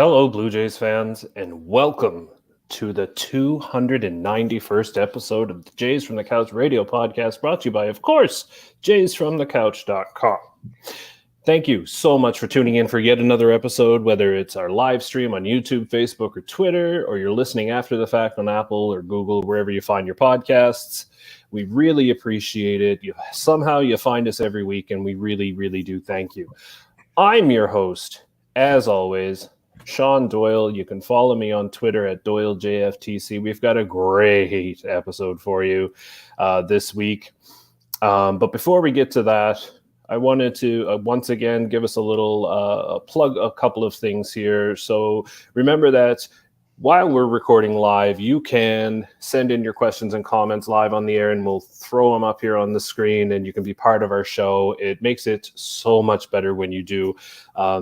Hello, Blue Jays fans, and welcome to the 291st episode of the Jays from the Couch radio podcast, brought to you by, of course, JaysFromTheCouch.com. Thank you so much for tuning in for yet another episode, whether it's our live stream on YouTube, Facebook, or Twitter, or you're listening after the fact on Apple or Google, wherever you find your podcasts. We really appreciate it. Somehow you find us every week, and we really, really do thank you. I'm your host, as always, Shaun Doyle. You can follow me on Twitter at Doyle JFtC. We've got a great episode for you this week. But before we get to that, I wanted to once again give us a little plug a couple of things here. So remember that while we're recording live, you can send in your questions and comments live on the air, and we'll throw them up here on the screen, and you can be part of our show. It makes it so much better when you do.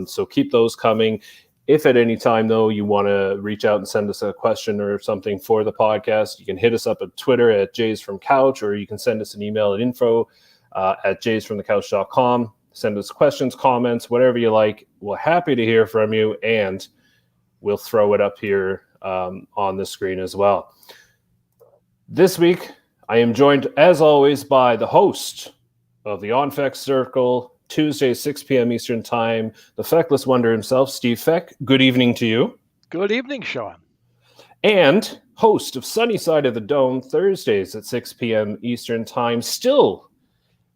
So keep those coming. If at any time, though, you want to reach out and send us a question or something for the podcast, you can hit us up at Twitter at JaysFromCouch, or you can send us an email at info at JaysFromTheCouch.com. Send us questions, comments, whatever you like. We're happy to hear from you, and we'll throw it up here on the screen as well. This week, I am joined, as always, by the host of the On Feck Circle, Tuesday, 6 p.m. Eastern Time, the feckless wonder himself, Steve Feck. Good evening to you. Good evening, Shaun. And host of Sunny Side of the Dome, Thursdays at 6 p.m. Eastern Time, still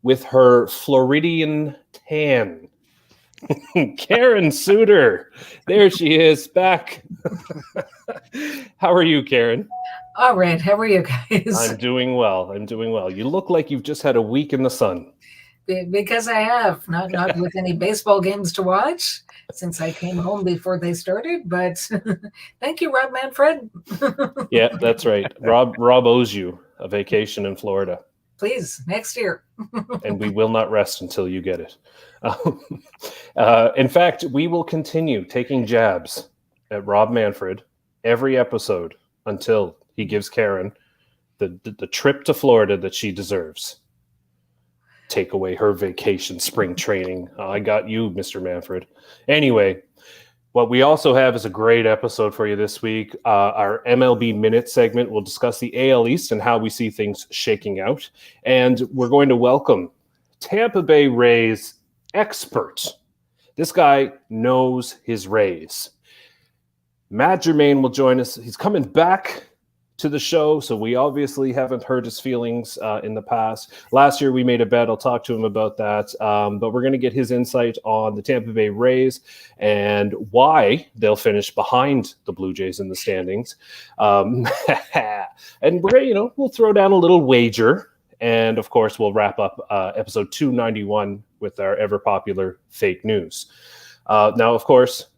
with her Floridian tan, Karen Suter. There she is, back. How are you, Karen? All right. How are you guys? I'm doing well. You look like you've just had a week in the sun. Because I have, not with any baseball games to watch since I came home before they started, but thank you, Rob Manfred. Yeah, that's right. Rob owes you a vacation in Florida. Please, next year. And we will not rest until you get it. In fact, we will continue taking jabs at Rob Manfred every episode until he gives Karen the trip to Florida that she deserves. Take away her vacation, spring training. I got you, Mr. Manfred. Anyway, what we also have is a great episode for you this week. Our MLB Minute segment will discuss the AL East and how we see things shaking out. And we're going to welcome Tampa Bay Rays expert. This guy knows his Rays. Mat Germain will join us. He's coming back to the show, so we obviously haven't heard his feelings in the past. Last year we made a bet. I'll talk to him about that. But we're going to get his insight on the Tampa Bay Rays and why they'll finish behind the Blue Jays in the standings. And we'll throw down a little wager. And of course, we'll wrap up episode 291 with our ever popular fake news. Now, of course,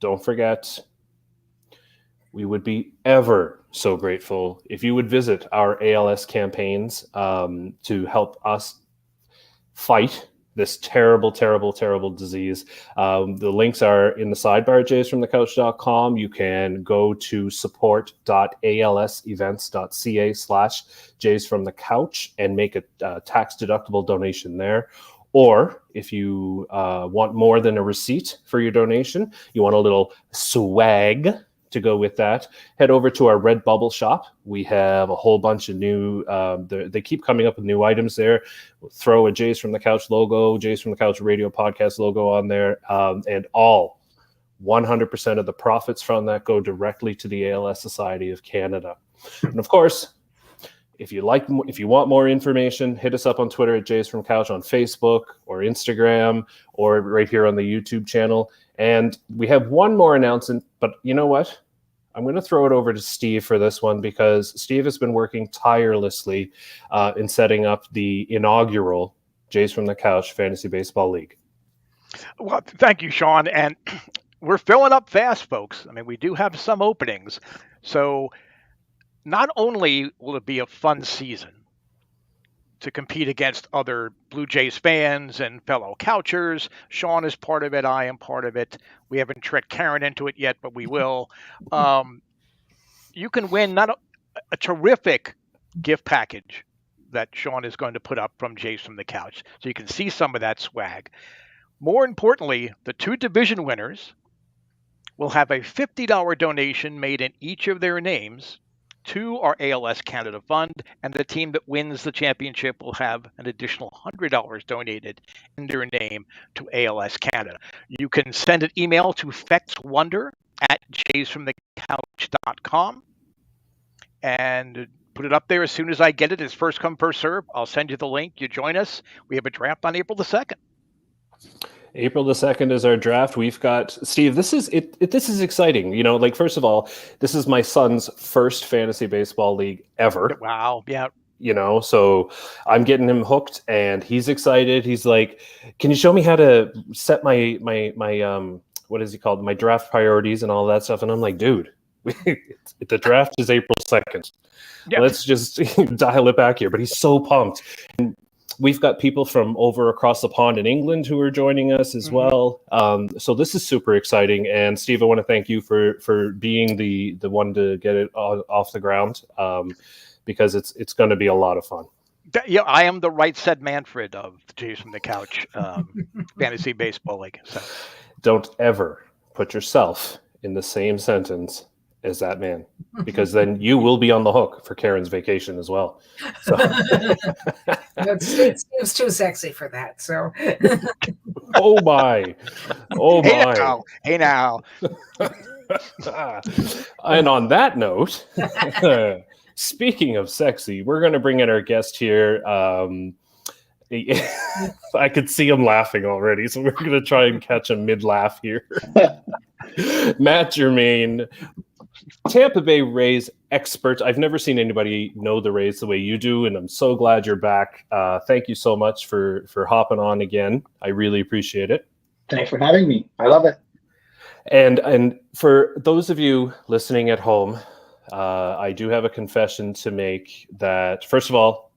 don't forget, we would be ever so grateful if you would visit our ALS campaigns to help us fight this terrible, terrible, terrible disease. The links are in the sidebar at JaysFromTheCouch.com. You can go to support.alsevents.ca/JaysFromTheCouch and make a tax-deductible donation there. Or if you want more than a receipt for your donation, you want a little swag to go with that, head over to our Redbubble shop. We have a whole bunch of new, they keep coming up with new items there. We'll throw a Jays from the Couch logo, Jays from the Couch radio podcast logo on there, and all 100% of the profits from that go directly to the ALS Society of Canada. And of course, if you want more information, hit us up on Twitter at Jays from Couch, on Facebook or Instagram, or right here on the YouTube channel. And we have one more announcement, but you know what? I'm going to throw it over to Steve for this one, because Steve has been working tirelessly in setting up the inaugural Jays from the Couch Fantasy Baseball League. Well, thank you, Shaun. And we're filling up fast, folks. I mean, we do have some openings. So not only will it be a fun season to compete against other Blue Jays fans and fellow Couchers. Shaun is part of it. I am part of it. We haven't tricked Karen into it yet, but we will. You can win not a terrific gift package that Shaun is going to put up from Jays from the Couch, so you can see some of that swag. More importantly, the two division winners will have a $50 donation made in each of their names to our ALS Canada Fund, and the team that wins the championship will have an additional $100 donated in their name to ALS Canada. You can send an email to fexwonder@jaysfromthecouch.com and put it up there as soon as I get it. It's first come, first serve. I'll send you the link. You join us. We have a draft on April the 2nd. April the 2nd is our draft. We've got Steve. This is exciting. You know, like, first of all, this is my son's first fantasy baseball league ever. Wow. Yeah. You know, so I'm getting him hooked, and he's excited. He's like, "Can you show me how to set my what is he called? My draft priorities and all that stuff?" And I'm like, "Dude, the draft is April 2nd. Yeah. Let's just dial it back here." But he's so pumped. And we've got people from over across the pond in England who are joining us as well. So this is super exciting. And Steve, I want to thank you for being the one to get it off the ground, because it's going to be a lot of fun. Yeah, I am the right said Manfred of the Jays from the Couch Fantasy Baseball League. So don't ever put yourself in the same sentence as that man, because then you will be on the hook for Karen's vacation as well. So. It's too sexy for that. So. Oh my! Hey now! And on that note, speaking of sexy, we're going to bring in our guest here. I could see him laughing already, so we're going to try and catch a mid-laugh here. Mat Germain, Tampa Bay Rays expert. I've never seen anybody know the Rays the way you do, and I'm so glad you're back. Thank you so much for hopping on again. I really appreciate it. Thanks for having me. I love it. And for those of you listening at home, I do have a confession to make. That, first of all,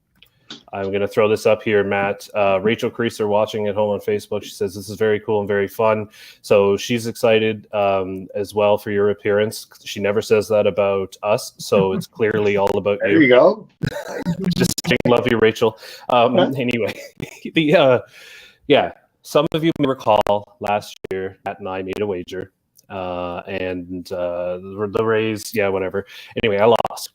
I'm going to throw this up here, Matt. Rachel Creaser watching at home on Facebook. She says this is very cool and very fun. So she's excited as well for your appearance. She never says that about us, so it's clearly all about you. There you go. Just kidding. Love you, Rachel. Anyway, some of you may recall last year Matt and I made a wager, and the Rays, whatever. Anyway, I lost.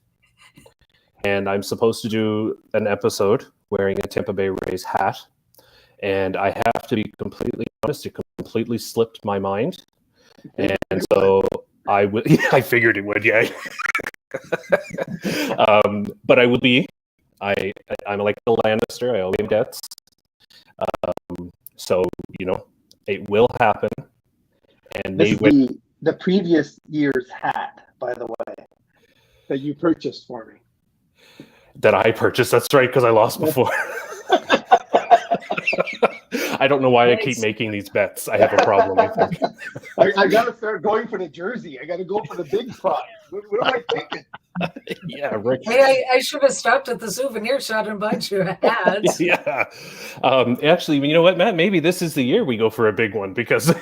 And I'm supposed to do an episode wearing a Tampa Bay Rays hat. And I have to be completely honest, it completely slipped my mind. And so I figured it would, yeah. But I will be. I'm like a Lannister. I always debts. So, it will happen. And this is the previous year's hat, by the way, that you purchased for me. That I purchased. That's right, because I lost before. I don't know why I keep making these bets. I have a problem, I think. I got to start going for the jersey. I got to go for the big prize. What am I thinking? Yeah, right. Hey, I should have stopped at the souvenir shop and bought you hats. Yeah. Actually, you know what, Matt? Maybe this is the year we go for a big one, because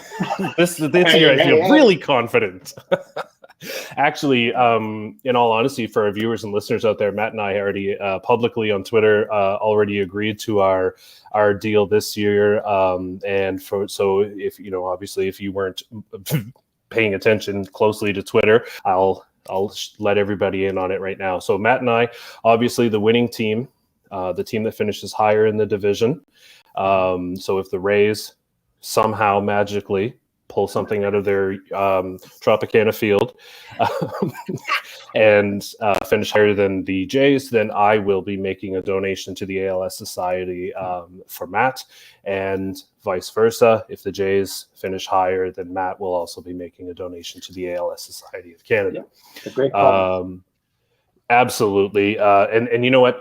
this year I feel really confident. Actually, in all honesty, for our viewers and listeners out there, Matt and I already publicly on Twitter already agreed to our deal this year. So if obviously if you weren't paying attention closely to Twitter, I'll let everybody in on it right now. So Matt and I, obviously the winning team, the team that finishes higher in the division. So if the Rays somehow magically pull something out of their Tropicana field and finish higher than the Jays, then I will be making a donation to the ALS Society for Matt, and vice versa. If the Jays finish higher, then Matt will also be making a donation to the ALS Society of Canada. Yeah, a great call. Absolutely. And you know what?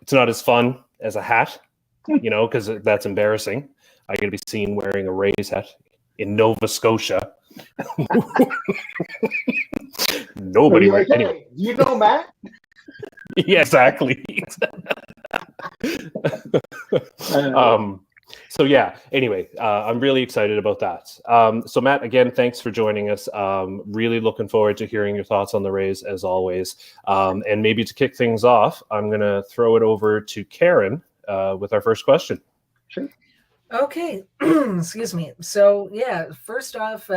It's not as fun as a hat, because that's embarrassing. I got to be seen wearing a Rays hat in Nova Scotia. Nobody. Like, anyway. Do you know Matt? Yeah, exactly. So yeah, anyway, I'm really excited about that. So Matt, again, thanks for joining us. Really looking forward to hearing your thoughts on the Rays as always. And maybe to kick things off, I'm going to throw it over to Karen with our first question. Sure. Okay, excuse me. So yeah, first off,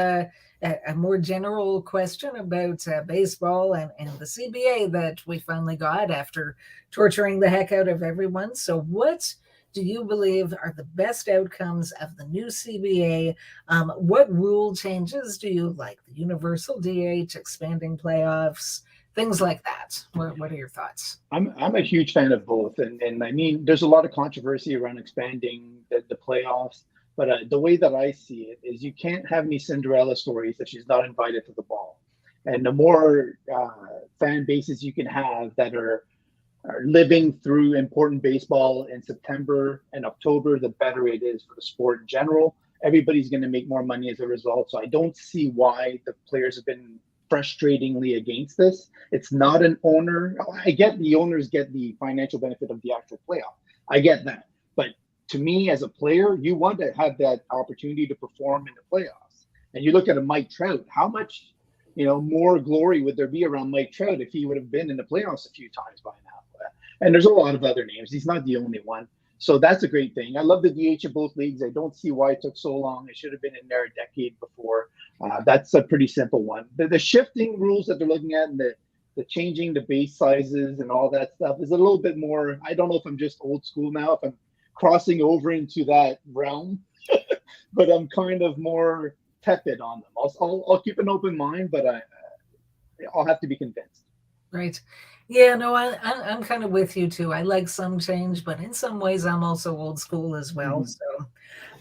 a more general question about baseball and the CBA that we finally got after torturing the heck out of everyone. So, what do you believe are the best outcomes of the new CBA? What rule changes do you like? The universal DH, expanding playoffs, things like that. What are your thoughts? I'm a huge fan of both, and I mean, there's a lot of controversy around expanding the playoffs. But the way that I see it is, you can't have any Cinderella stories that she's not invited to the ball. And the more fan bases you can have that are living through important baseball in September and October, the better it is for the sport in general. Everybody's going to make more money as a result. So I don't see why the players have been frustratingly against this. It's not an owner. I get the owners get the financial benefit of the actual playoff. I get that. But to me, as a player, you want to have that opportunity to perform in the playoffs. And you look at a Mike Trout, how much more glory would there be around Mike Trout if he would have been in the playoffs a few times by now? And there's a lot of other names. He's not the only one. So that's a great thing. I love the DH in both leagues. I don't see why it took so long. It should have been in there a decade before. That's a pretty simple one. The shifting rules that they're looking at, and the changing the base sizes and all that stuff is a little bit more. I don't know if I'm just old school now, if I'm crossing over into that realm, but I'm kind of more tepid on them. I'll keep an open mind, but I'll have to be convinced. Right. Yeah, no, I'm kind of with you too. I like some change, but in some ways I'm also old school as well. Mm-hmm.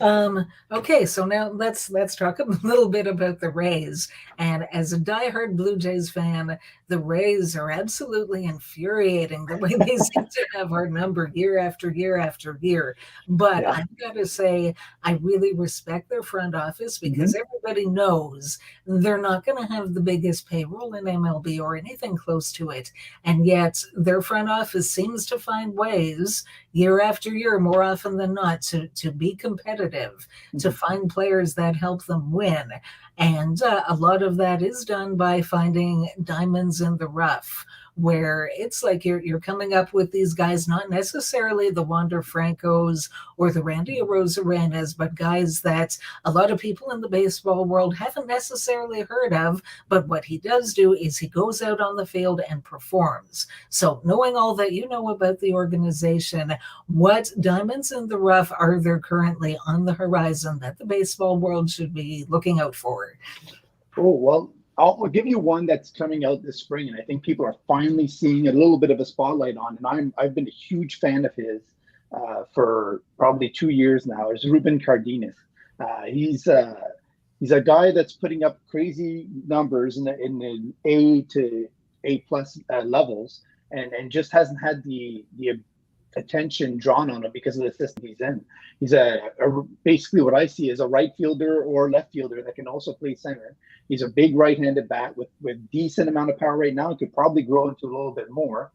So, okay, so now let's talk a little bit about the Rays. And as a diehard Blue Jays fan, the Rays are absolutely infuriating the way they seem to have our number year after year after year. But Yeah. I've got to say, I really respect their front office, because everybody knows they're not going to have the biggest payroll in MLB or anything close to it. And yet their front office seems to find ways year after year, more often than not, to be competitive, to find players that help them win. And a lot of that is done by finding diamonds in the rough, where it's like you're coming up with these guys, not necessarily the Wander Francos or the Randy Arozarenas, but guys that a lot of people in the baseball world haven't necessarily heard of. But what he does do is he goes out on the field and performs. So knowing all that you know about the organization, what diamonds in the rough are there currently on the horizon that the baseball world should be looking out for? Oh, well, I'll give you one that's coming out this spring, and I think people are finally seeing a little bit of a spotlight on. And I've been a huge fan of his for probably 2 years now. Is Ruben Cardenas. He's a guy that's putting up crazy numbers in the A to A plus levels, and just hasn't had the attention drawn on him because of the system he's in. He's basically what I see as a right fielder or left fielder that can also play center. He's a big right-handed bat with decent amount of power right now. He could probably grow into a little bit more.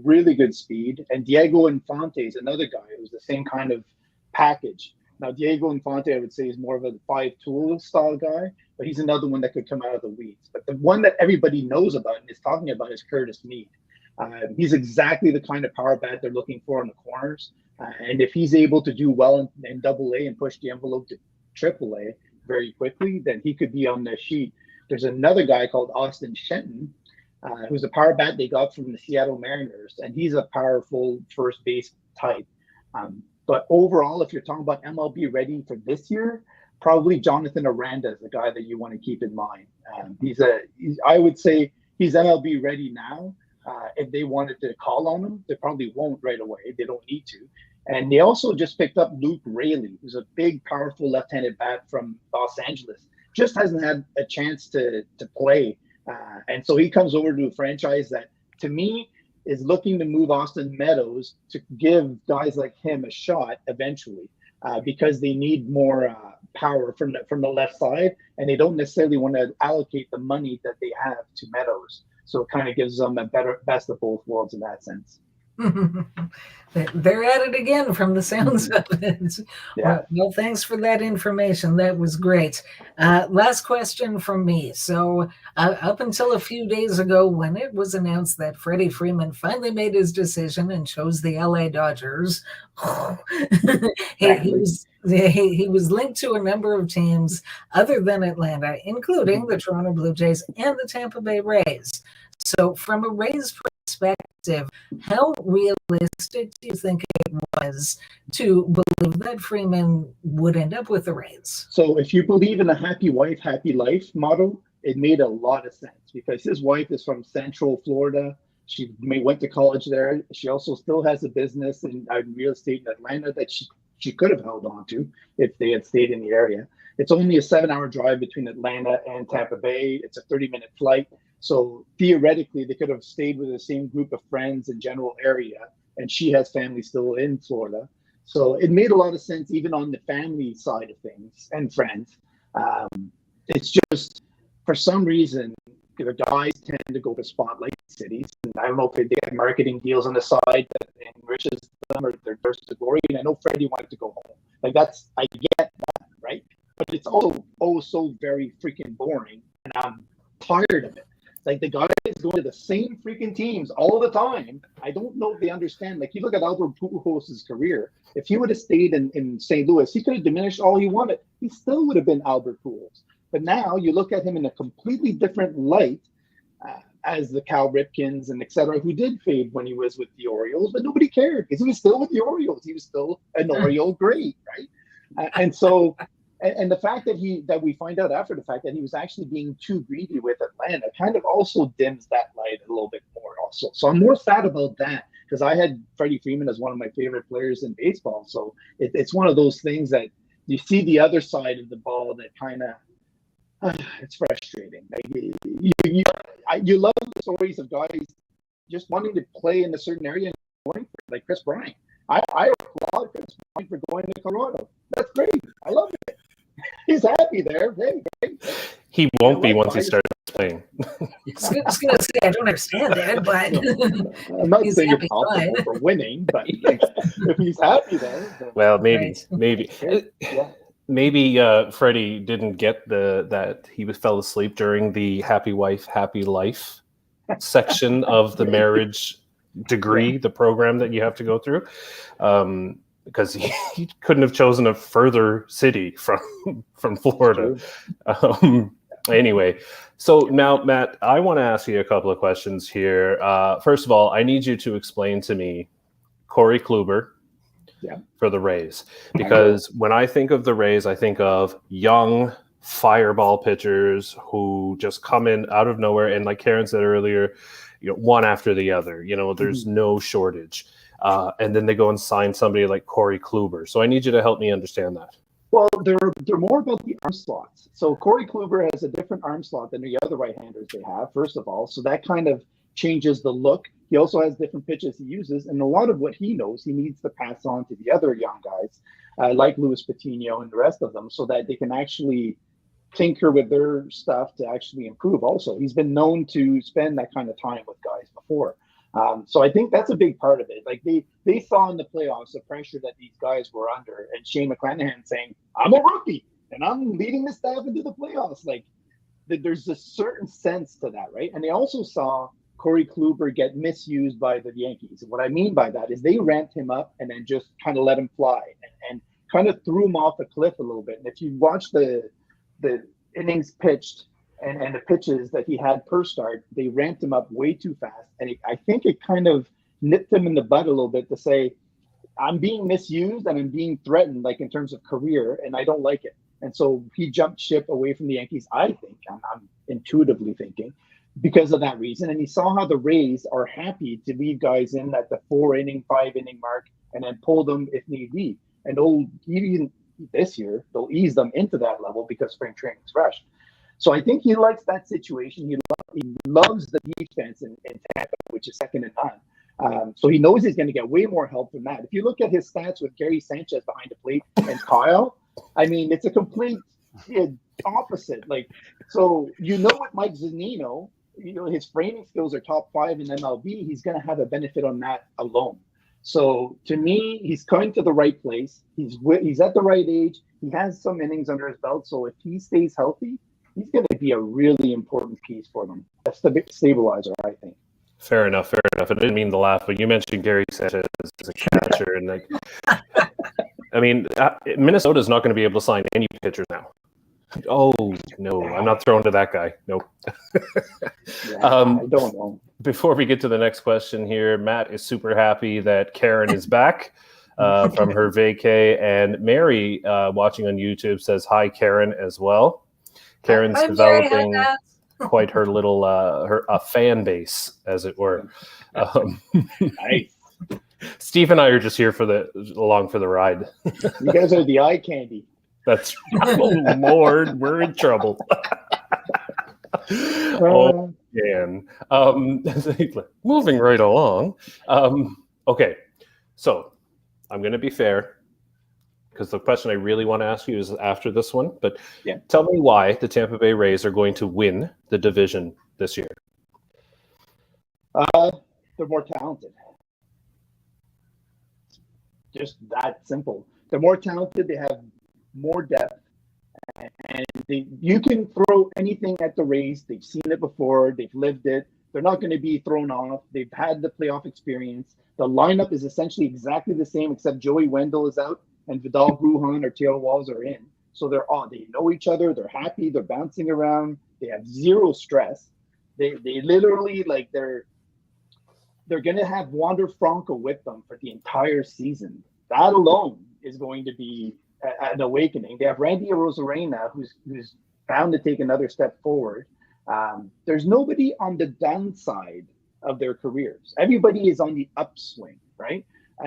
Really good speed. And Diego Infante is another guy who's the same kind of package. Now, Diego Infante, I would say, is more of a five-tool style guy, but he's another one that could come out of the weeds. But the one that everybody knows about and is talking about is Curtis Mead. He's exactly the kind of power bat they're looking for in the corners. And if he's able to do well in Double-A and push the envelope to Triple-A very quickly, then he could be on the sheet. There's another guy called Austin Shenton, who's a power bat they got from the Seattle Mariners, and he's a powerful first base type. But overall, if you're talking about MLB ready for this year, probably Jonathan Aranda is the guy that you want to keep in mind. I would say he's MLB ready now. If they wanted to call on him, they probably won't right away. They don't need to. And they also just picked up Luke Raley, who's a big, powerful left-handed bat from Los Angeles. Just hasn't had a chance to play. And so he comes over to a franchise that, to me, is looking to move Austin Meadows to give guys like him a shot eventually, because they need more power from the left side, and they don't necessarily want to allocate the money that they have to Meadows. So it kind of gives them a better best of both worlds in that sense. They're at it again from the sounds of it. Yeah. Well, thanks for that information. That was great. Last question from me. So, up until a few days ago, when it was announced that Freddie Freeman finally made his decision and chose the LA Dodgers, he was linked to a number of teams other than Atlanta, including the Toronto Blue Jays and the Tampa Bay Rays. So, from a Rays perspective, how realistic do you think it was to believe that Freeman would end up with the Rays? So if you believe in the happy wife, happy life motto, it made a lot of sense because his wife is from Central Florida. She went to college there. She also still has a business in real estate in Atlanta that she could have held on to if they had stayed in the area. It's only a 7-hour drive between Atlanta and Tampa Bay. It's a 30-minute flight. So theoretically, they could have stayed with the same group of friends in general area. And she has family still in Florida. So it made a lot of sense, even on the family side of things and friends. It's just, for some reason, the guys tend to go to spotlight cities. And I don't know if they get marketing deals on the side that enriches them or their thirst to glory. And I know Freddie wanted to go home. Like I get that, right? But it's also so very freaking boring. And I'm tired of it. Like the guy is going to the same freaking teams all the time. I don't know if they understand. Like you look at Albert Pujols' career. If he would have stayed in St. Louis, he could have diminished all he wanted. He still would have been Albert Pujols. But now you look at him in a completely different light as the Cal Ripkins and et cetera, who did fade when he was with the Orioles, but nobody cared because he was still with the Orioles. He was still an Oriole great, right? And so... And the fact that we find out after the fact that he was actually being too greedy with Atlanta kind of also dims that light a little bit more also. So I'm more sad about that because I had Freddie Freeman as one of my favorite players in baseball. So it's one of those things that you see the other side of the ball that kind of, it's frustrating. Like you love the stories of guys just wanting to play in a certain area and going for it, like Chris Bryant. I applaud Chris Bryant for going to Colorado. That's great. I love it. He's happy there. Hey, he won't be once he starts playing. I was going to say, I don't understand it, but I'm not saying it's optimal for winning, but if he's happy there. Well, maybe. Maybe Freddie didn't get that he fell asleep during the happy wife, happy life section of the marriage degree, the program that you have to go through. Because he couldn't have chosen a further city from Florida. Anyway, so now, Matt, I want to ask you a couple of questions here. First of all, I need you to explain to me Corey Kluber for the Rays. Because when I think of the Rays, I think of young fireball pitchers who just come in out of nowhere. And like Karen said earlier, one after the other. There's no shortage. And then they go and sign somebody like Corey Kluber. So I need you to help me understand that. Well, they're more about the arm slots. So Corey Kluber has a different arm slot than the other right-handers they have, first of all. So that kind of changes the look. He also has different pitches he uses. And a lot of what he knows, he needs to pass on to the other young guys, like Luis Patino and the rest of them, so that they can actually tinker with their stuff to actually improve also. He's been known to spend that kind of time with guys before. So I think that's a big part of it. Like they saw in the playoffs the pressure that these guys were under, and Shane McClanahan saying, "I'm a rookie and I'm leading the staff into the playoffs." Like there's a certain sense to that, right? And they also saw Corey Kluber get misused by the Yankees. And what I mean by that is they ramped him up and then just kind of let him fly and kind of threw him off a cliff a little bit. And if you watch the innings pitched and the pitches that he had per start, they ramped him up way too fast. And I think it kind of nipped him in the butt a little bit to say, I'm being misused and I'm being threatened, like in terms of career, and I don't like it. And so he jumped ship away from the Yankees, I think, I'm intuitively thinking, because of that reason. And he saw how the Rays are happy to leave guys in at the 4-inning, 5-inning mark and then pull them if need be. And even this year, they'll ease them into that level because spring training is fresh. So I think he likes that situation. He loves the defense in Tampa, which is second to none. So he knows he's going to get way more help from that. If you look at his stats with Gary Sanchez behind the plate and Kyle, I mean, it's a complete opposite. Like, so with Mike Zunino, his framing skills are top 5 in MLB. He's going to have a benefit on that alone. So to me, he's coming to the right place. He's at the right age. He has some innings under his belt. So if he stays healthy, he's going to be a really important piece for them. That's the big stabilizer, I think. Fair enough. I didn't mean to laugh, but you mentioned Gary Sanchez as a catcher, and like, I mean, Minnesota's not going to be able to sign any pitchers now. Oh no, I'm not throwing to that guy. Nope. I don't know. Before we get to the next question here, Matt is super happy that Karen is back from her vacay, and Mary, watching on YouTube, says hi, Karen, as well. Karen's developing quite her little her fan base, as it were. Nice. Steve and I are just here along for the ride. You guys are the eye candy. That's oh Lord, we're in trouble. Oh man. Moving right along. Okay, so I'm going to be fair, because the question I really want to ask you is after this one. But tell me why the Tampa Bay Rays are going to win the division this year. They're more talented. Just that simple. They're more talented. They have more depth, and you can throw anything at the Rays. They've seen it before. They've lived it. They're not going to be thrown off. They've had the playoff experience. The lineup is essentially exactly the same, except Joey Wendell is out and Vidal Brujan or Taylor Walls are in. So they're on. They know each other. They're happy. They're bouncing around. They have zero stress. They literally, like, they're going to have Wander Franco with them for the entire season. That alone is going to be an awakening. They have Randy Arozarena, who's bound to take another step forward. There's nobody on the downside of their careers. Everybody is on the upswing, right?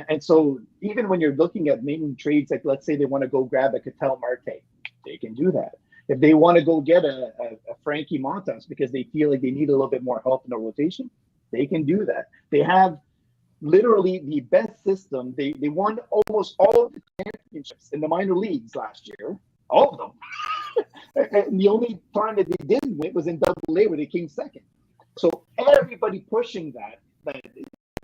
And so even when you're looking at making trades, like let's say they want to go grab a Ketel Marte, they can do that. If they want to go get a Frankie Montas because they feel like they need a little bit more help in the rotation, they can do that. They have literally the best system. They won almost all of the championships in the minor leagues last year, all of them. And the only time that they didn't win was in Double-A, where they came second. So everybody pushing that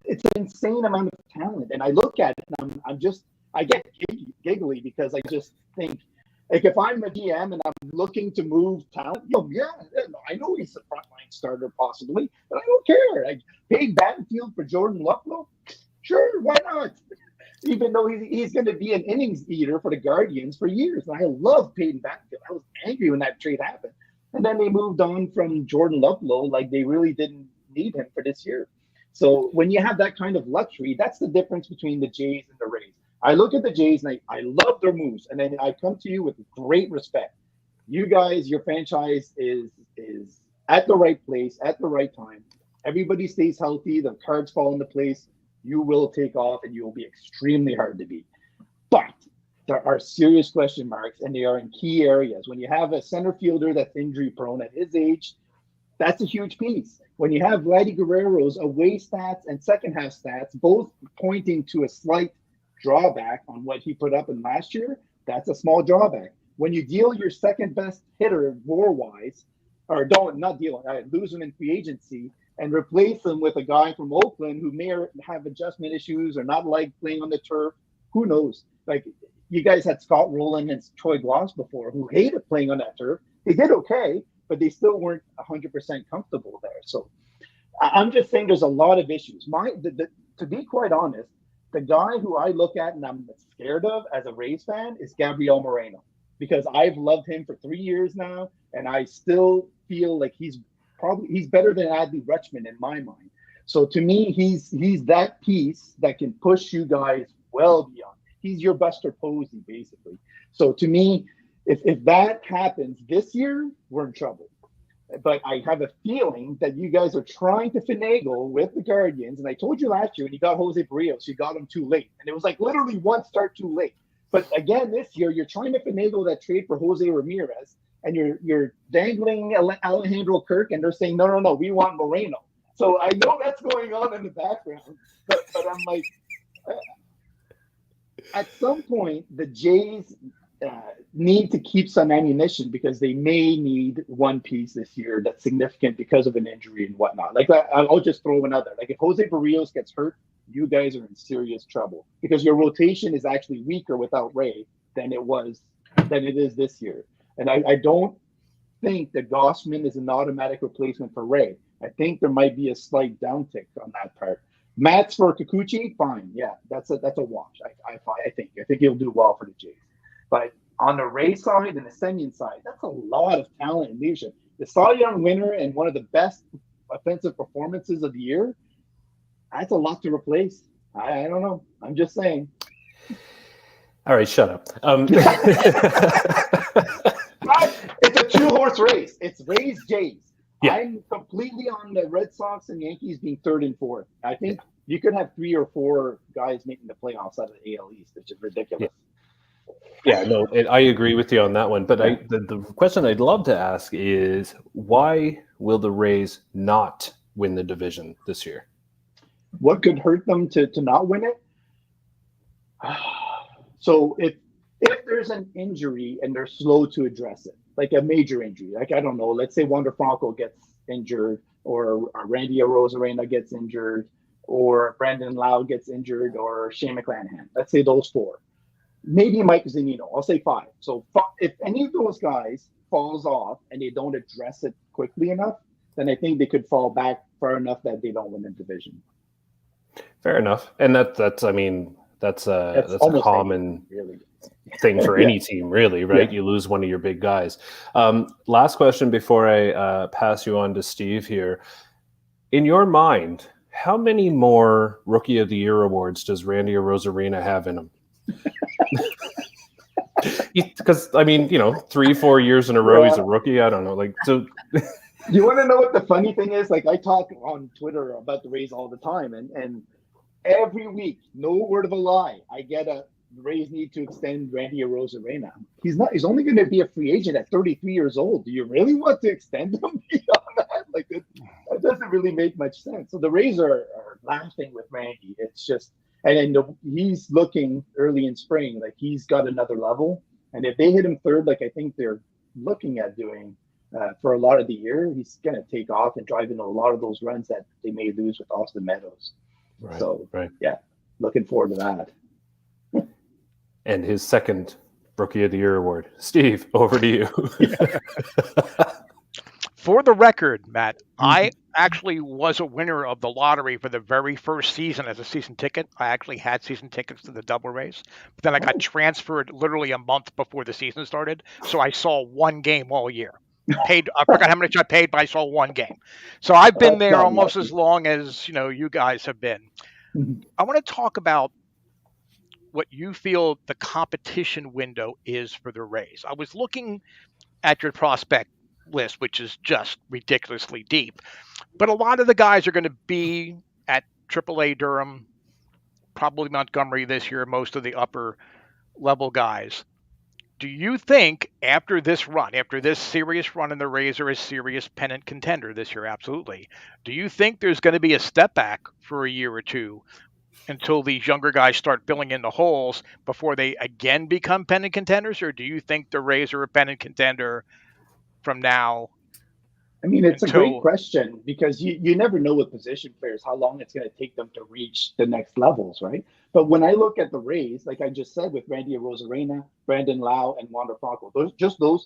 it's an insane amount of talent. And I look at it and I get giggly because I just think, like, if I'm a GM and I'm looking to move talent, I know he's a frontline starter possibly, but I don't care. Like, Payne Battenfield for Jordan Luplow? Sure, why not? Even though he's going to be an innings eater for the Guardians for years. And I love Payne Battenfield. I was angry when that trade happened. And then they moved on from Jordan Luplow like they really didn't need him for this year. So when you have that kind of luxury, that's the difference between the Jays and the Rays. I look at the Jays and I love their moves. And then I come to you with great respect. You guys, your franchise is at the right place at the right time. Everybody stays healthy. The cards fall into place. You will take off and you will be extremely hard to beat. But there are serious question marks, and they are in key areas. When you have a center fielder that's injury prone at his age, that's a huge piece. When you have Vladdy Guerrero's away stats and second half stats both pointing to a slight drawback on what he put up in last year, that's a small drawback. When you deal your second best hitter war-wise, or lose him in free agency and replace him with a guy from Oakland who may have adjustment issues or not like playing on the turf, who knows? Like, you guys had Scott Rowland and Troy Glaus before who hated playing on that turf. They did okay, but they still weren't 100% comfortable there. So I'm just saying there's a lot of issues. To be quite honest, the guy who I look at and I'm scared of as a Rays fan is Gabriel Moreno, because I've loved him for 3 years now, and I still feel like he's better than Adley Rutschman in my mind. So to me, he's that piece that can push you guys well beyond. He's your Buster Posey, basically. So to me, if that happens this year, we're in trouble. But I have a feeling that you guys are trying to finagle with the Guardians. And I told you last year when you got Jose Barrios, you got him too late. And it was like literally one start too late. But again, this year, you're trying to finagle that trade for Jose Ramirez. And you're dangling Alejandro Kirk, and they're saying, no, we want Moreno. So I know that's going on in the background. But I'm like, at some point, the Jays need to keep some ammunition because they may need one piece this year that's significant because of an injury and whatnot. Like I'll just throw another. Like if Jose Barrios gets hurt, you guys are in serious trouble because your rotation is actually weaker without Ray than it is this year. And I don't think that Gossman is an automatic replacement for Ray. I think there might be a slight downtick on that part. Mats for Kikuchi, fine. Yeah, that's a wash. I think he'll do well for the Jays. But on the Ray side and the Semien side, that's a lot of talent and leadership. The Cy Young winner and one of the best offensive performances of the year, that's a lot to replace. I don't know. I'm just saying. All right, shut up. It's a two-horse race. It's Rays, Jays. Yeah. I'm completely on the Red Sox and Yankees being third and fourth. I think you could have 3 or 4 guys making the playoffs out of the AL East, which is ridiculous. Yeah, no, I agree with you on that one. But the question I'd love to ask is, why will the Rays not win the division this year? What could hurt them to not win it? So if there's an injury and they're slow to address it, like a major injury, like I don't know, let's say Wander Franco gets injured, or Randy Arozarena gets injured, or Brandon Lau gets injured, or Shane McClanahan. Let's say those 4. Maybe Mike Zunino. I'll say 5. So if any of those guys falls off and they don't address it quickly enough, then I think they could fall back far enough that they don't win the division. Fair enough, and that's a common thing for any team, really, right? Yeah. You lose one of your big guys. Last question before I pass you on to Steve here. In your mind, how many more Rookie of the Year awards does Randy Arozarena have in him? Because 3-4 years in a row he's a rookie. I don't know, so. You want to know what the funny thing is? Like I talk on Twitter about the Rays all the time, and every week, no word of a lie, I get the Rays need to extend Randy Arozarena. He's only going to be a free agent at 33 years old. Do you really want to extend him beyond that? Like that doesn't really make much sense. So the Rays are laughing with Randy. It's just, and then he's looking early in spring like he's got another level. And if they hit him third, like I think they're looking at doing for a lot of the year, he's going to take off and drive into a lot of those runs that they may lose with Austin Meadows. Right, so, right. Yeah, looking forward to that. And his second Rookie of the Year award. Steve, over to you. For the record, Matt, I actually was a winner of the lottery for the very first season as a season ticket. I actually had season tickets to the Double Rays. But then I got transferred literally a month before the season started. So I saw one game all year. I forgot how much I paid, but I saw one game. So I've been there almost as long as you guys have been. I want to talk about what you feel the competition window is for the Rays. I was looking at your prospect list, which is just ridiculously deep, but a lot of the guys are going to be at AAA Durham, probably Montgomery this year, most of the upper level guys. Do you think after this serious run, and the Rays are a serious pennant contender this year, absolutely, do you think there's going to be a step back for a year or two until these younger guys start filling in the holes before they again become pennant contenders? Or do you think the Rays are a pennant contender from now? I mean, it's a great question because you never know with position players how long it's going to take them to reach the next levels, right? But when I look at the Rays, like I just said, with Randy Arozarena, Brandon Lau, and Wander Franco, those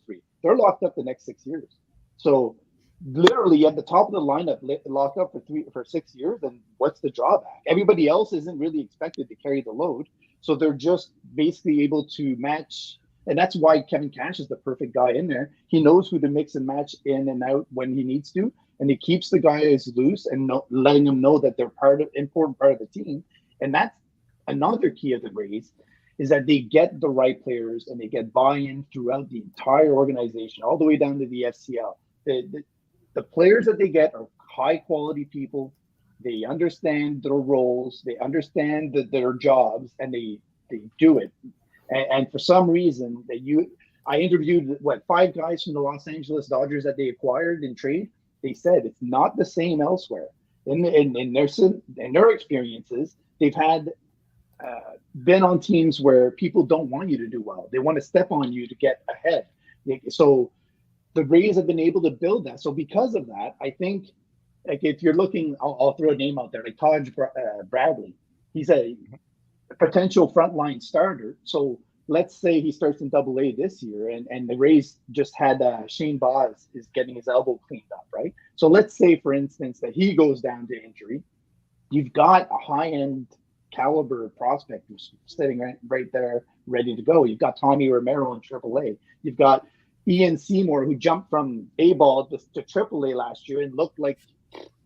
3, they're locked up the next 6 years. So literally at the top of the lineup, locked up for 6 years, and what's the drawback? Everybody else isn't really expected to carry the load, so they're just basically able to match. And that's why Kevin Cash is the perfect guy in there. He knows who to mix and match in and out when he needs to, and he keeps the guys loose and letting them know that they're important part of the team. And that's another key of the Rays, is that they get the right players and they get buy-in throughout the entire organization, all the way down to the FCL. The players that they get are high-quality people. They understand their roles, they understand their jobs, and they do it. And for some reason, I interviewed 5 guys from the Los Angeles Dodgers that they acquired in trade. They said it's not the same elsewhere. In their experiences, they've had been on teams where people don't want you to do well. They want to step on you to get ahead. So the Rays have been able to build that. So because of that, I think, like, if you're looking, I'll throw a name out there, like Taj Bradley. He's a potential frontline starter. So let's say he starts in Double-A this year, and the Rays just had Shane Baz is getting his elbow cleaned up, right? So let's say, for instance, that he goes down to injury. You've got a high-end caliber prospect who's sitting right there ready to go. You've got Tommy Romero in Triple-A. You've got Ian Seymour, who jumped from A-ball to Triple-A last year and looked like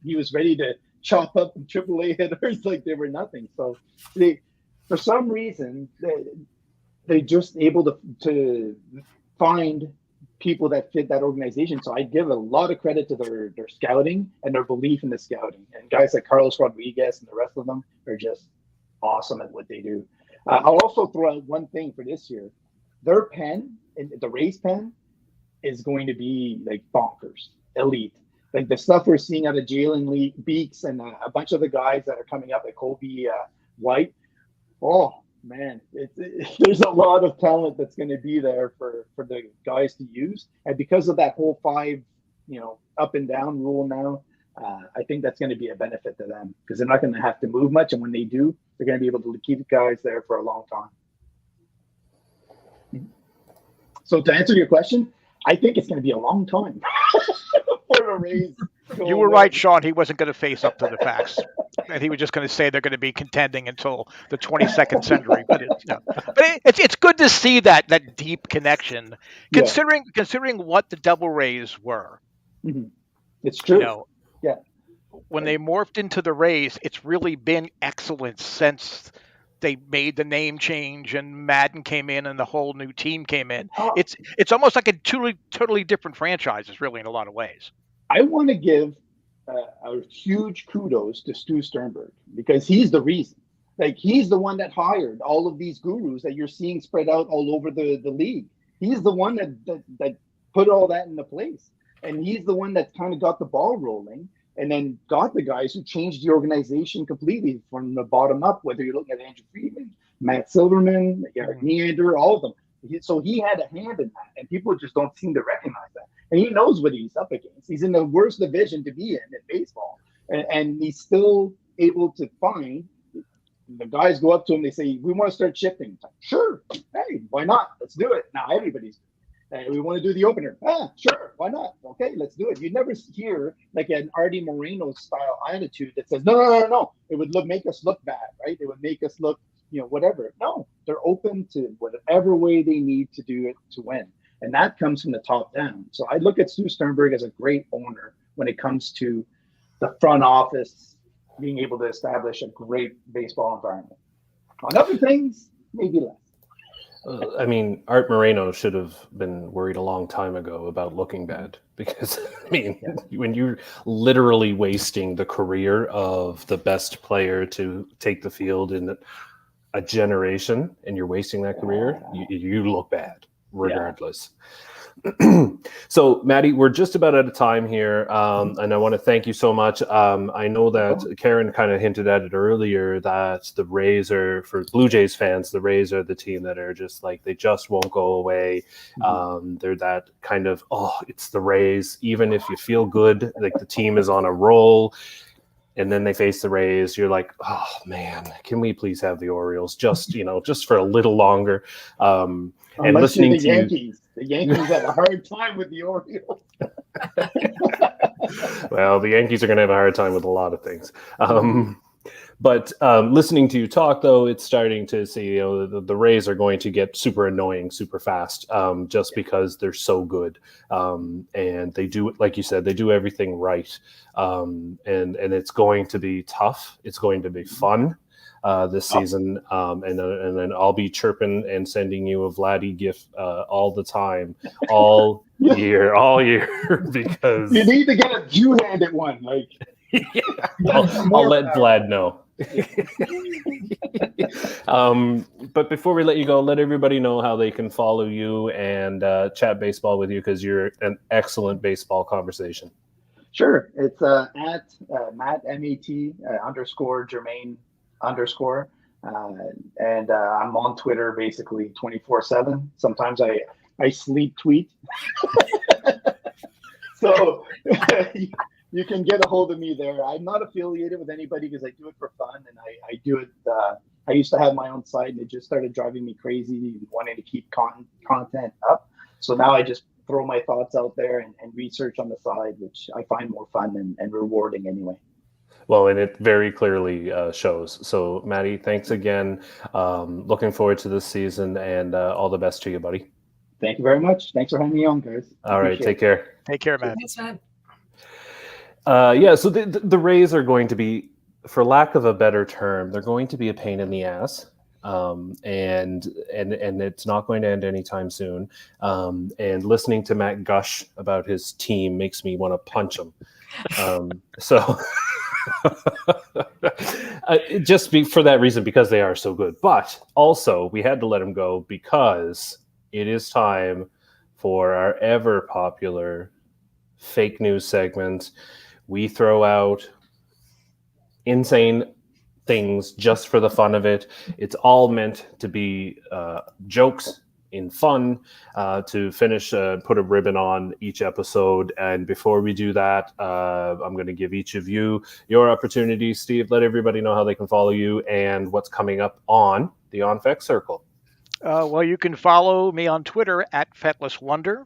he was ready to chop up Triple-A hitters like they were nothing. So for some reason, they just able to find people that fit that organization. So I give a lot of credit to their scouting and their belief in the scouting. And guys like Carlos Rodriguez and the rest of them are just awesome at what they do. I'll also throw out one thing for this year. Their pen, the Rays pen, is going to be like bonkers, elite. Like the stuff we're seeing out of Jalen Beeks and a bunch of the guys that are coming up, like Kobe White. Oh man, there's a lot of talent that's going to be there for the guys to use. And because of that whole 5, up and down rule now, I think that's going to be a benefit to them because they're not going to have to move much. And when they do, they're going to be able to keep guys there for a long time. So to answer your question, I think it's going to be a long time for the Rays. You were right, Shaun. He wasn't going to face up to the facts, and he was just going to say they're going to be contending until the 22nd century. But it's good to see that deep connection, considering what the Devil Rays were. Mm-hmm. It's true. When they morphed into the Rays, it's really been excellent since they made the name change and Madden came in and the whole new team came in. It's almost like a totally different franchises, really, in a lot of ways. I want to give a huge kudos to Stu Sternberg because he's the reason. Like, he's the one that hired all of these gurus that you're seeing spread out all over the league. He's the one that put all that into place. And he's the one that kind of got the ball rolling and then got the guys who changed the organization completely from the bottom up, whether you're looking at Andrew Friedman, Matt Silverman, Eric Neander, all of them. So he had a hand in that, and people just don't seem to recognize that. And he knows what he's up against. He's in the worst division to be in baseball, and he's still able to find the guys go up to him. They say, "We want to start shifting." Like, sure, hey, why not? Let's do it. Now everybody's. We want to do the opener. Sure, why not? Okay, let's do it. You never hear like an Artie Moreno style attitude that says, no. It would make us look bad, right? It would make us look, whatever. No, they're open to whatever way they need to do it to win. And that comes from the top down. So I look at Stu Sternberg as a great owner when it comes to the front office being able to establish a great baseball environment. On other things, maybe less. I mean, Art Moreno should have been worried a long time ago about looking bad because, when you're literally wasting the career of the best player to take the field in a generation and you're wasting that career, you look bad regardless. So, Matty, we're just about out of time here, and I want to thank you so much. I know that Karen kind of hinted at it earlier that the Rays are, for Blue Jays fans, the Rays are the team that are just like, they just won't go away. They're that kind of, it's the Rays. Even if you feel good, like the team is on a roll, and then they face the Rays, you're like, oh man, can we please have the Orioles just for a little longer? And listening to Yankees. The Yankees have a hard time with the Orioles. Well, the Yankees are going to have a hard time with a lot of things. But listening to you talk, though, it's starting to see, the Rays are going to get super annoying super fast just because they're so good. And they do, like you said, they do everything right. And it's going to be tough. It's going to be fun. This season, and then I'll be chirping and sending you a Vladdy gif all the time, all year, because you need to get a two-handed one. Like, I'll let Vlad know. But before we let you go, let everybody know how they can follow you and chat baseball with you, because you're an excellent baseball conversation. Sure, it's at Mat Mat _Germain _. And I'm on Twitter basically 24/7. Sometimes I sleep tweet. So you can get a hold of me there. I'm not affiliated with anybody because I do it for fun, and I do it. I used to have my own site, and it just started driving me crazy, wanting to keep content up. So now I just throw my thoughts out there and research on the side, which I find more fun and rewarding anyway. Well, and it very clearly shows. So, Matty, thanks again. Looking forward to this season, and all the best to you, buddy. Thank you very much. Thanks for having me on, guys. All right, take care. Take care, Matt. Thanks, Matt. Yeah, so the Rays are going to be, for lack of a better term, they're going to be a pain in the ass. And it's not going to end anytime soon. And listening to Matt gush about his team makes me want to punch him. So just for that reason, because they are so good. But also, we had to let him go because it is time for our ever popular fake news segment. We throw out insane things just for the fun of it. It's all meant to be jokes in fun to finish, put a ribbon on each episode. And before we do that, I'm going to give each of you your opportunity. Steve, let everybody know how they can follow you and what's coming up on the On Feck Circle. Well, you can follow me on Twitter at FecklessWonder.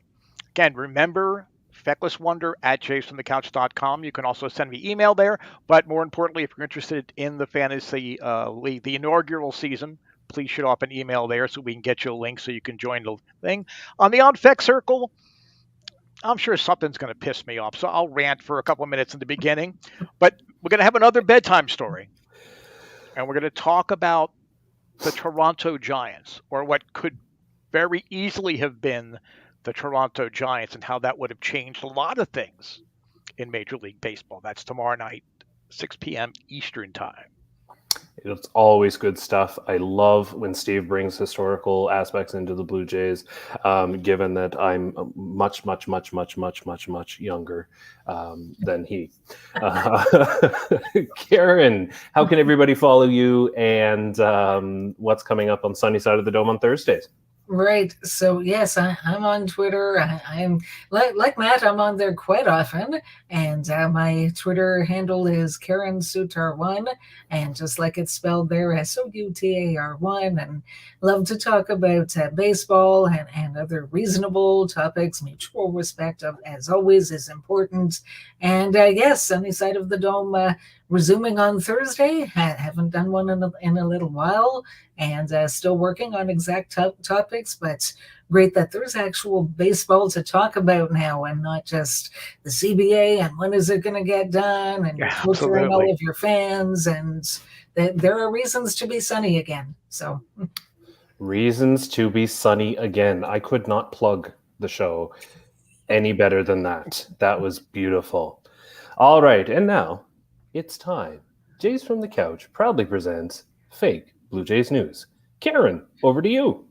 Again, remember, FecklessWonder@JFtC.com. You can also send me email there. But more importantly, if you're interested in the fantasy league, the inaugural season, please shoot off an email there so we can get you a link so you can join the thing. On the On Feck Circle, I'm sure something's going to piss me off, so I'll rant for a couple of minutes in the beginning. But we're going to have another bedtime story. And we're going to talk about the Toronto Giants, or what could very easily have been the Toronto Giants, and how that would have changed a lot of things in Major League Baseball. That's tomorrow night, 6 p.m. Eastern Time. It's always good stuff. I love when Steve brings historical aspects into the Blue Jays, given that I'm much younger than he. Karen, how can everybody follow you, and what's coming up on Sunny Side of the Dome on Thursdays? Right. So yes, I'm on Twitter. I'm like Matt. I'm on there quite often, and my Twitter handle is Karen Sutar1, and just like it's spelled there, SOUTAR1. And love to talk about baseball and other reasonable topics. Mutual respect, as always, is important. And yes, Sunny Side of the Dome resuming on Thursday. Haven't done one in a little while, and still working on exact topics, but great that there's actual baseball to talk about now, and not just the CBA and when is it going to get done, and filtering all of your fans, and there are reasons to be sunny again. So reasons to be sunny again. I could not plug the show any better than that. That was beautiful. All right, and now it's time. Jays from the Couch proudly presents Fake Blue Jays News. Karen, over to you.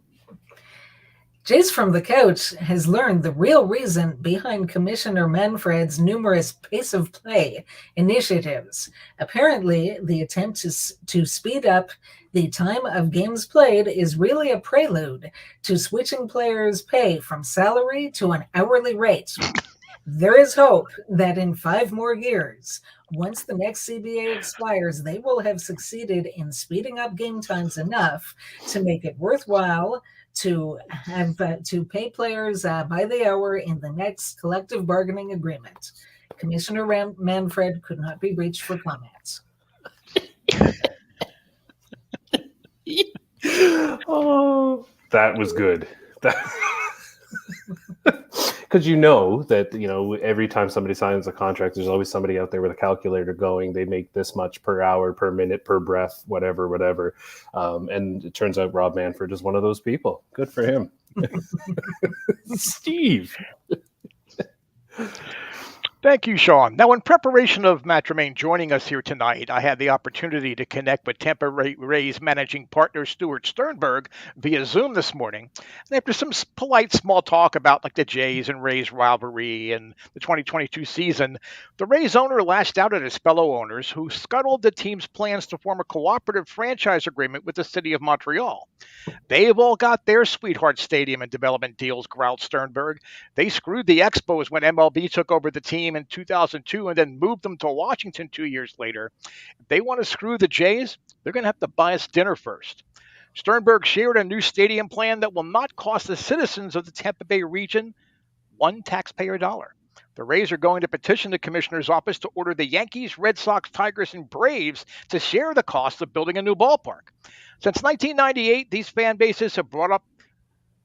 Jays from the Couch has learned the real reason behind Commissioner Manfred's numerous pace of play initiatives. Apparently, the attempt to speed up the time of games played is really a prelude to switching players' pay from salary to an hourly rate. There is hope that in 5 more years, once the next CBA expires, they will have succeeded in speeding up game times enough to make it worthwhile to have to pay players by the hour in the next collective bargaining agreement. Commissioner Manfred could not be reached for comments. Oh, that was good. Because you know that, every time somebody signs a contract, there's always somebody out there with a calculator going, they make this much per hour, per minute, per breath, whatever. And it turns out Rob Manfred is one of those people. Good for him. Steve. Thank you, Shaun. Now, in preparation of Mat Germain joining us here tonight, I had the opportunity to connect with Tampa Bay Rays managing partner Stuart Sternberg via Zoom this morning. And after some polite small talk about like the Jays and Rays rivalry and the 2022 season, the Rays owner lashed out at his fellow owners who scuttled the team's plans to form a cooperative franchise agreement with the city of Montreal. They've all got their sweetheart stadium and development deals, growled Sternberg. They screwed the Expos when MLB took over the team in 2002 and then moved them to Washington 2 years later. If they want to screw the Jays, they're going to have to buy us dinner first. Sternberg shared a new stadium plan that will not cost the citizens of the Tampa Bay region one taxpayer dollar. The Rays are going to petition the commissioner's office to order the Yankees, Red Sox, Tigers, and Braves to share the cost of building a new ballpark. Since 1998, these fan bases have brought up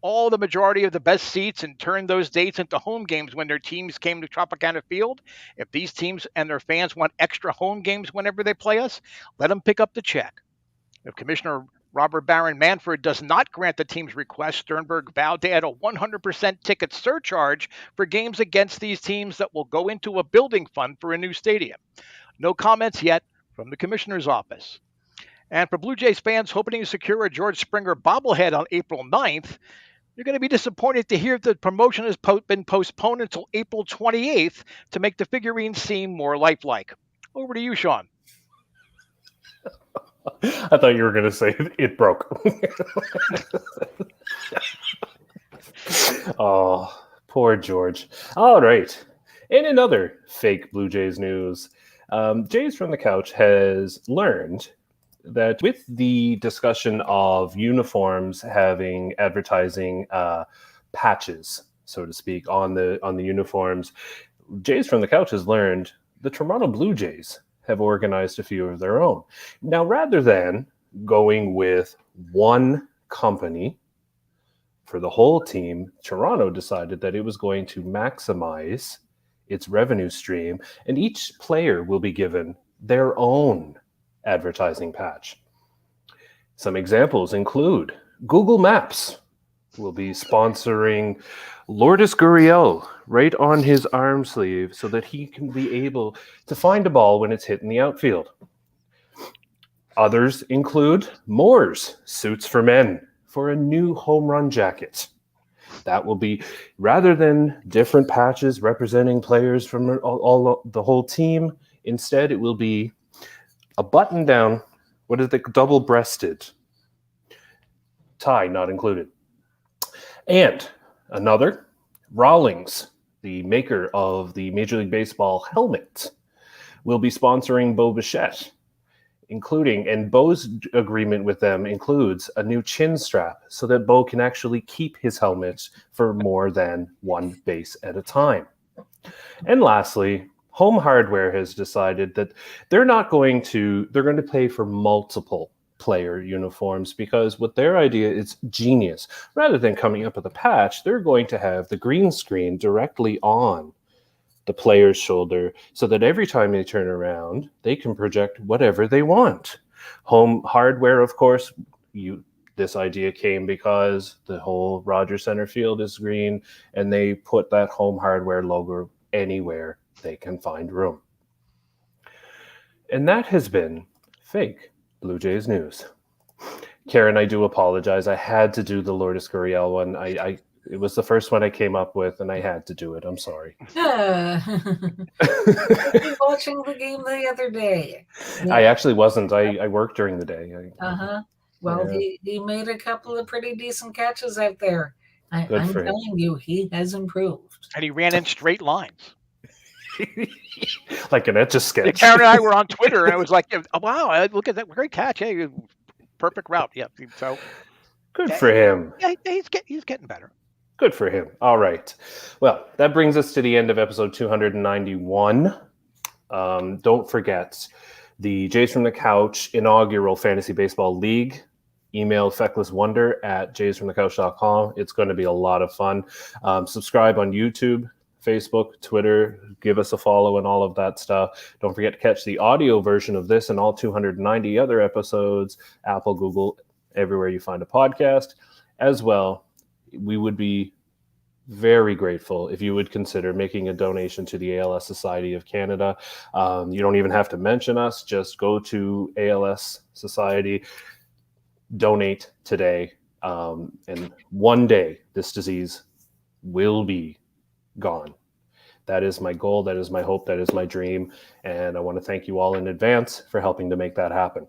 all the majority of the best seats and turned those dates into home games when their teams came to Tropicana Field. If these teams and their fans want extra home games whenever they play us, let them pick up the check. If Commissioner Robert Baron Manfred does not grant the team's request, Sternberg vowed to add a 100% ticket surcharge for games against these teams that will go into a building fund for a new stadium. No comments yet from the commissioner's office. And for Blue Jays fans hoping to secure a George Springer bobblehead on April 9th, you're going to be disappointed to hear the promotion has been postponed until April 28th to make the figurines seem more lifelike. Over to you, Shaun. I thought you were going to say it broke. Oh, poor George. All right. In another fake Blue Jays news, Jays from the Couch has learned that with the discussion of uniforms having advertising patches, so to speak, on the uniforms, Jays from the Couch has learned the Toronto Blue Jays have organized a few of their own. Now, rather than going with one company for the whole team, Toronto decided that it was going to maximize its revenue stream, and each player will be given their own advertising patch. Some examples include Google Maps will be sponsoring Lourdes Gurriel right on his arm sleeve so that he can be able to find a ball when it's hit in the outfield. Others include Moore's Suits for Men for a new home run jacket. That will be, rather than different patches representing players from the whole team, instead it will be a button-down, what is it, double-breasted tie, not included. And another, Rawlings, the maker of the Major League Baseball helmet, will be sponsoring Bo Bichette, including, and Bo's agreement with them includes a new chin strap so that Bo can actually keep his helmet for more than one base at a time. And lastly, Home Hardware has decided that they're going to pay for multiple player uniforms because what their idea is genius. Rather than coming up with a patch, they're going to have the green screen directly on the player's shoulder so that every time they turn around, they can project whatever they want. Home Hardware, of course, this idea came because the whole Rogers Center field is green, and they put that Home Hardware logo anywhere they can find room. And that has been fake Blue Jays news. Karen, I do apologize. I had to do the Lourdes Gurriel one. It was the first one I came up with, and I had to do it. I'm sorry. I was watching the game the other day. I actually wasn't. I worked during the day. Well, yeah. he made a couple of pretty decent catches out there. I'm for him. telling you, he has improved. And he ran in straight lines. Like an Etch-a-Sketch. Karen and I were on Twitter, and I was like, oh, wow, look at that. Great catch. Hey, perfect route. Yeah. So good for him. Yeah, he's getting better. Good for him. All right. Well, that brings us to the end of episode 291. Don't forget the Jays from the Couch inaugural Fantasy Baseball League. Email fecklesswonder@jaysfromthecouch.com. It's going to be a lot of fun. Subscribe on YouTube, Facebook, Twitter. Give us a follow and all of that stuff. Don't forget to catch the audio version of this and all 290 other episodes, Apple, Google, everywhere you find a podcast. As well, we would be very grateful if you would consider making a donation to the ALS Society of Canada. You don't even have to mention us. Just go to ALS Society, donate today, and one day this disease will be gone. That is my goal. That is my hope. That is my dream. And I want to thank you all in advance for helping to make that happen.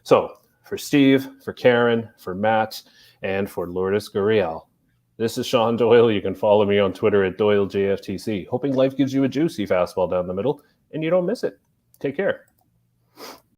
So for Steve, for Karen, for Matt, and for Lourdes Gurriel, this is Shaun Doyle. You can follow me on Twitter at JFtC. Hoping life gives you a juicy fastball down the middle and you don't miss it. Take care.